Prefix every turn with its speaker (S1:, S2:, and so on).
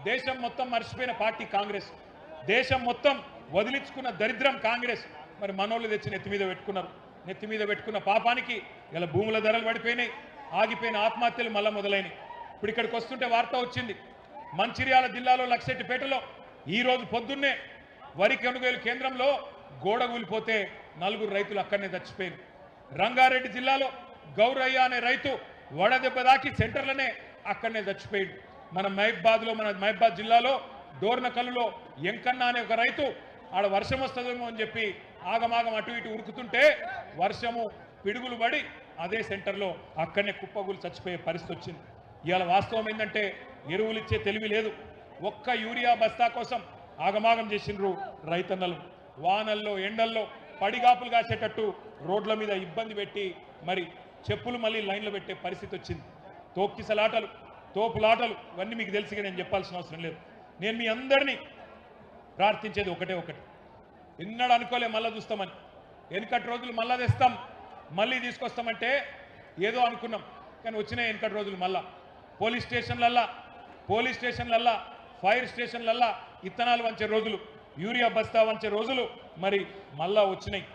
S1: దేశం మొత్తం మర్చిపోయిన పార్టీ కాంగ్రెస్, దేశం మొత్తం వదిలించుకున్న దరిద్రం కాంగ్రెస్. మరి మనోళ్ళు తెచ్చి నెత్తి మీద పెట్టుకున్నారు. నెత్తి మీద పెట్టుకున్న పాపానికి ఇలా భూముల ధరలు పడిపోయినాయి, ఆగిపోయిన ఆత్మహత్యలు మళ్ళా మొదలైనవి. ఇప్పుడు ఇక్కడికి వస్తుంటే వార్త వచ్చింది, మంచిర్యాల జిల్లాలో లక్షెట్టిపేటలో ఈరోజు పొద్దున్నే వరి కొనుగోలు కేంద్రంలో గోడ కూలిపోతే 4 రైతులు అక్కడనే చచ్చిపోయారు. రంగారెడ్డి జిల్లాలో గౌరయ్య అనే రైతు వడదెబ్బ దాకి సెంటర్లనే అక్కడనే చచ్చిపోయాడు. మన మహబాద్ జిల్లాలో డోర్నకల్లులో ఎంకన్న అనే ఒక రైతు ఆడ వర్షం వస్తుందేమో అని చెప్పి ఆగమాగం అటు ఇటు ఉరుకుతుంటే వర్షము పిడుగులు పడి అదే సెంటర్లో అక్కడనే కుప్పగూలు చచ్చిపోయే పరిస్థితి వచ్చింది. ఇవాళ వాస్తవం ఏంటంటే ఎరువులు ఇచ్చే తెలివి లేదు. ఒక్క యూరియా బస్తా కోసం ఆగమాగం చేసిండ్రు రైతన్నలు. వానల్లో ఎండల్లో పడిగాపులు కాసేటట్టు రోడ్ల మీద ఇబ్బంది పెట్టి మరి చెప్పులు మళ్ళీ లైన్లో పెట్టే పరిస్థితి వచ్చింది. తోపులాటలు ఇవన్నీ మీకు తెలిసిగా నేను చెప్పాల్సిన అవసరం లేదు. నేను మీ అందరినీ ప్రార్థించేది ఒకటే, ఎన్నడూ అనుకోలే మళ్ళా చూస్తామని. వెనుకటి రోజులు మళ్ళా తెస్తాం, మళ్ళీ తీసుకొస్తామంటే ఏదో అనుకున్నాం, కానీ వచ్చినాయి వెనుకటి రోజులు. మళ్ళా పోలీస్ స్టేషన్లల్లా ఫైర్ స్టేషన్లల్లా ఇత్తనాలు వంచే రోజులు, యూరియా బస్తా వంచే రోజులు మరి మళ్ళా వచ్చినాయి.